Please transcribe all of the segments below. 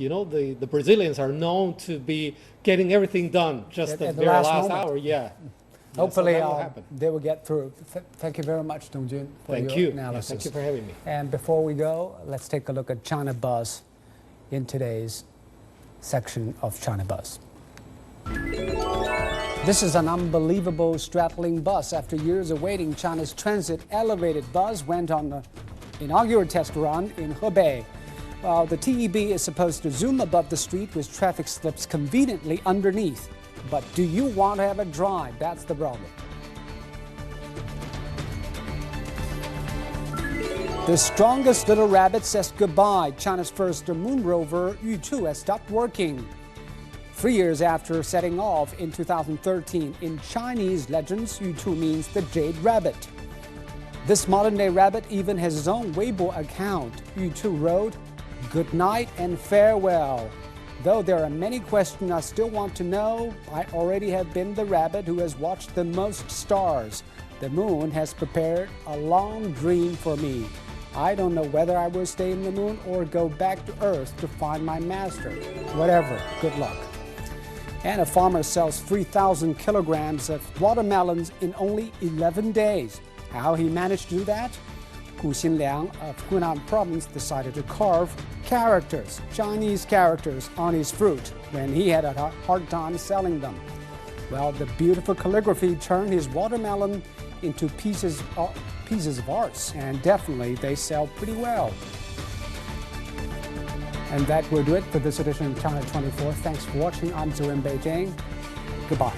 You know, the Brazilians are known to be getting everything done just at the very last hour. Yeah. Hopefully so they will get through. Thank you very much, Dong Jun, for your analysis. Yeah, thank you for having me. And before we go, let's take a look at China Buzz in today's section of China Buzz. This is an unbelievable straddling bus. After years of waiting, China's transit elevated bus went on the inaugural test run in Hebei. While the TEB is supposed to zoom above the street with traffic slips conveniently underneath. But do you want to have a drive? That's the problem. The strongest little rabbit says goodbye. China's first moon rover, Yu-2, has stopped working. 3 years after setting off in 2013, in Chinese legends, Yu-2 means the jade rabbit. This modern-day rabbit even has his own Weibo account. Yu-2 wrote, "Good night and farewell. Though there are many questions I still want to know, I already have been the rabbit who has watched the most stars. The moon has prepared a long dream for me. I don't know whether I will stay in the moon or go back to Earth to find my master. Whatever, good luck." And a farmer sells 3,000 kilograms of watermelons in only 11 days. How he managed to do that? Gu Xinliang of Hunan province decided to carve characters, Chinese characters, on his fruit when he had a hard time selling them. Well, the beautiful calligraphy turned his watermelon into pieces of art, and definitely they sell pretty well. And that will do it for this edition of China 24. Thanks for watching. I'm Zhu in Beijing. Goodbye.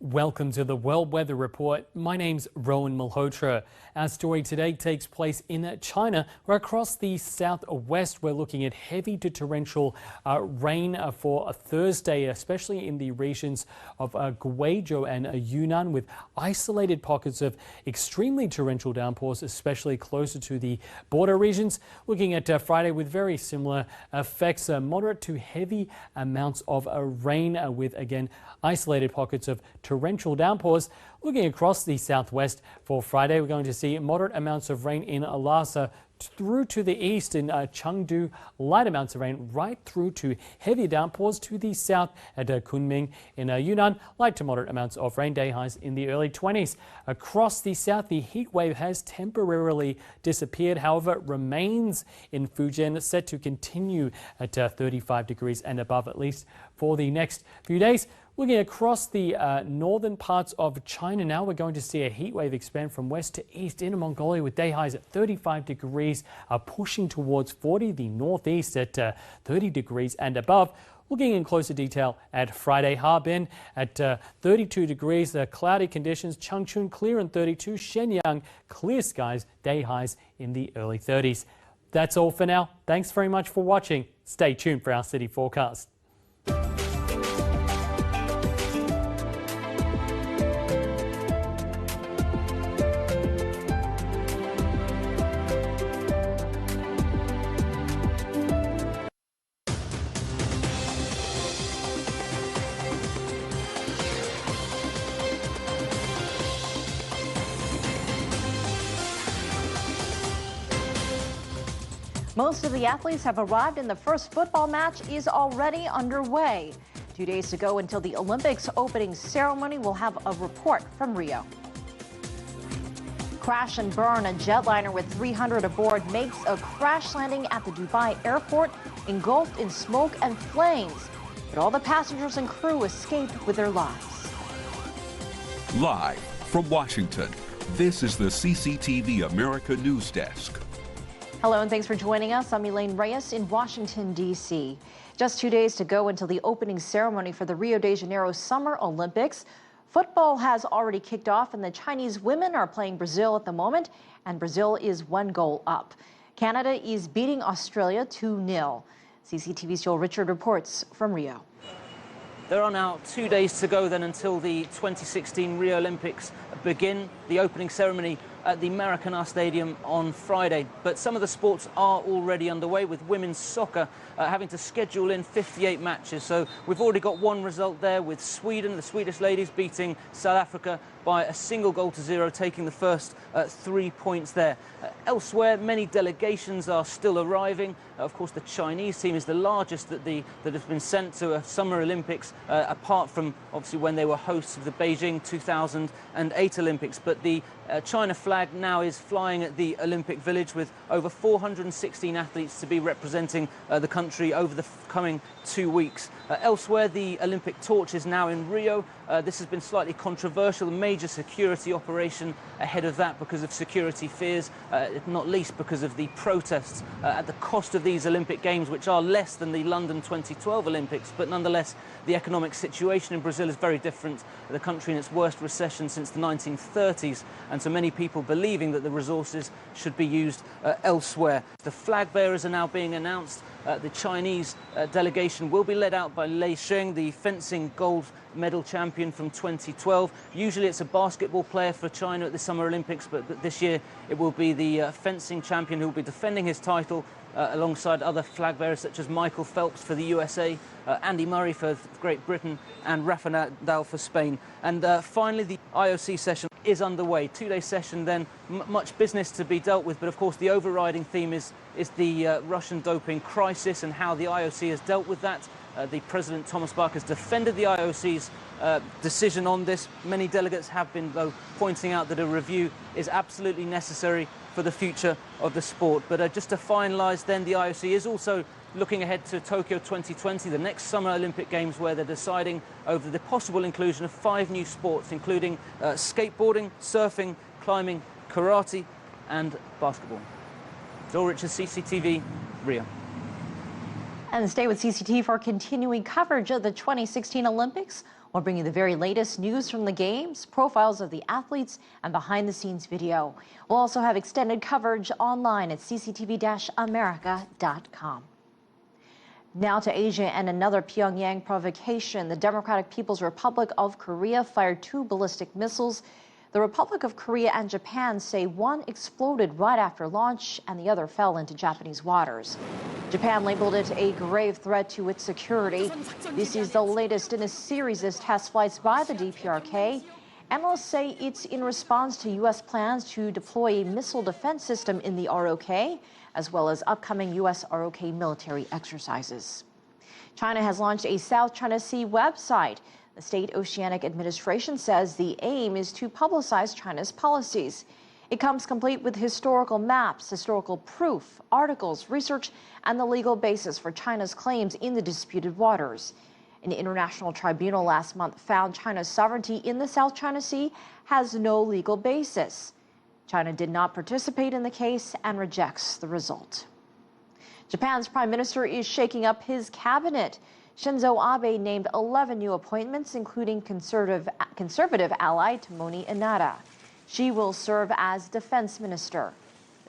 Welcome to the World Weather Report. My name's Rowan Malhotra. Our story today takes place in China, where across the southwest we're looking at heavy to torrential rain for Thursday, especially in the regions of Guizhou and Yunnan, with isolated pockets of extremely torrential downpours, especially closer to the border regions. Looking at Friday with very similar effects, moderate to heavy amounts of rain with, again, isolated pockets of torrential downpours. Looking across the southwest for Friday, we're going to see moderate amounts of rain in Lhasa through to the east in Chengdu, light amounts of rain right through to heavy downpours to the south at Kunming. In Yunnan, light to moderate amounts of rain, day highs in the early 20s. Across the south, the heat wave has temporarily disappeared. However, it remains in Fujian, set to continue at 35 degrees and above, at least for the next few days. Looking across the northern parts of China now, we're going to see a heat wave expand from west to east into Mongolia with day highs at 35 degrees, pushing towards 40, the northeast at 30 degrees and above. Looking in closer detail at Friday, Harbin at 32 degrees, cloudy conditions, Changchun clear and 32, Shenyang clear skies, day highs in the early 30s. That's all for now. Thanks very much for watching. Stay tuned for our city forecast. Most of the athletes have arrived and the first football match is already underway. 2 days to go until the Olympics opening ceremony. We'll have a report from Rio. Crash and burn. A jetliner with 300 aboard makes a crash landing at the Dubai airport, engulfed in smoke and flames. But all the passengers and crew escaped with their lives. Live from Washington, this is the CCTV America News Desk. Hello and thanks for joining us. I'm Elaine Reyes in Washington, D.C. Just 2 days to go until the opening ceremony for the Rio de Janeiro Summer Olympics. Football has already kicked off and the Chinese women are playing Brazil at the moment, and Brazil is 1 goal up. Canada is beating Australia 2-0. CCTV's Joel Richard reports from Rio. There are now 2 days to go then until the 2016 Rio Olympics begin. The opening ceremony at the Maracanã Stadium on Friday. But some of the sports are already underway, with women's soccer having to schedule in 58 matches. So we've already got one result there, with Sweden, the Swedish ladies, beating South Africa by a single goal to 0, taking the first 3 points there. Elsewhere, many delegations are still arriving. Of course, the Chinese team is the largest that has been sent to a Summer Olympics, apart from obviously when they were hosts of the Beijing 2008 Olympics. But the China flag now is flying at the Olympic Village, with over 416 athletes to be representing the country over the coming 2 weeks. Elsewhere, the Olympic torch is now in Rio. This has been slightly controversial, a major security operation ahead of that because of security fears, not least because of the protests at the cost of these Olympic Games, which are less than the London 2012 Olympics. But nonetheless, the economic situation in Brazil is very different. The country in its worst recession since the 1930s, and so many people believing that the resources should be used elsewhere. The flag bearers are now being announced. The Chinese delegation will be led out by Lei Sheng, the fencing gold medal champion from 2012. Usually it's a basketball player for China at the Summer Olympics, but this year it will be the fencing champion who will be defending his title alongside other flag bearers such as Michael Phelps for the USA, Andy Murray for Great Britain, and Rafa Nadal for Spain. And finally, the IOC session is underway. 2-day session then, much business to be dealt with, but of course the overriding theme is the Russian doping crisis and how the IOC has dealt with that. The President, Thomas Bach, has defended the IOC's decision on this. Many delegates have been, though, pointing out that a review is absolutely necessary for the future of the sport. But just to finalise then, the IOC is also looking ahead to Tokyo 2020, the next Summer Olympic Games, where they're deciding over the possible inclusion of 5 new sports, including skateboarding, surfing, climbing, karate and basketball. Joel Richards, CCTV, Rio. And stay with CCTV for continuing coverage of the 2016 Olympics. We'll bring you the very latest news from the Games, profiles of the athletes, and behind-the-scenes video. We'll also have extended coverage online at cctv-america.com. Now to Asia and another Pyongyang provocation. The Democratic People's Republic of Korea fired 2 ballistic missiles. The Republic of Korea and Japan say one exploded right after launch and the other fell into Japanese waters. Japan labeled it a grave threat to its security. This is the latest in a series of test flights by the DPRK. Analysts say it's in response to U.S. plans to deploy a missile defense system in the ROK, as well as upcoming U.S. ROK military exercises. China has launched a South China Sea website. The State Oceanic Administration says the aim is to publicize China's policies. It comes complete with historical maps, historical proof, articles, research, and the legal basis for China's claims in the disputed waters. An international tribunal last month found China's sovereignty in the South China Sea has no legal basis. China did not participate in the case and rejects the result. Japan's prime minister is shaking up his cabinet. Shinzo Abe named 11 new appointments, including conservative ally Tomomi Inada. She will serve as defense minister.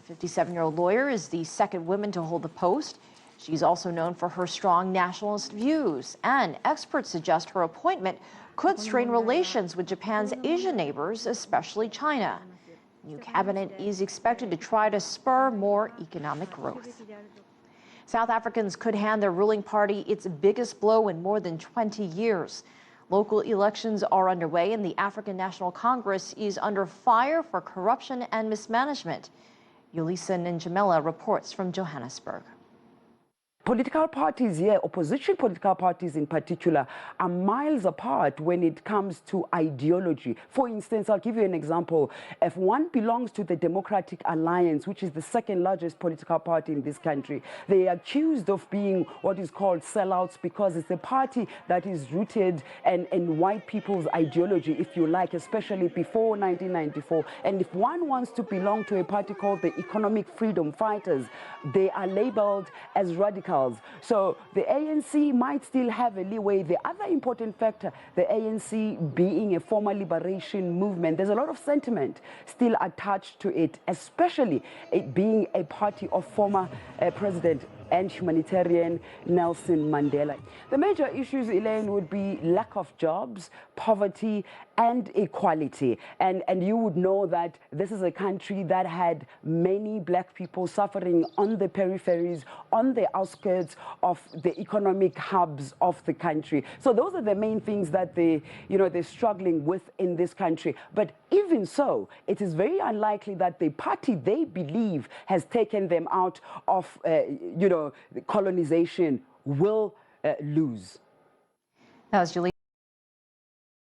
The 57-year-old lawyer is the second woman to hold the post. She's also known for her strong nationalist views, and experts suggest her appointment could strain relations with Japan's Asian neighbors, especially China. The new cabinet is expected to try to spur more economic growth. South Africans could hand their ruling party its biggest blow in more than 20 years. Local elections are underway, and the African National Congress is under fire for corruption and mismanagement. Yulisa Njamela reports from Johannesburg. Political parties here, opposition political parties in particular, are miles apart when it comes to ideology. For instance, I'll give you an example. If one belongs to the Democratic Alliance, which is the second largest political party in this country, they are accused of being what is called sellouts because it's a party that is rooted in white people's ideology, if you like, especially before 1994. And if one wants to belong to a party called the Economic Freedom Fighters, they are labeled as radicals. So the ANC might still have a leeway. The other important factor, the ANC being a former liberation movement, there's a lot of sentiment still attached to it, especially it being a party of former President and humanitarian Nelson Mandela. The major issues, Elaine, would be lack of jobs, poverty, and equality. And you would know that this is a country that had many black people suffering on the peripheries, on the outskirts of the economic hubs of the country. So those are the main things that they're struggling with in this country. But even so, it is very unlikely that the party they believe has taken them out of, colonization will lose. That was Julie.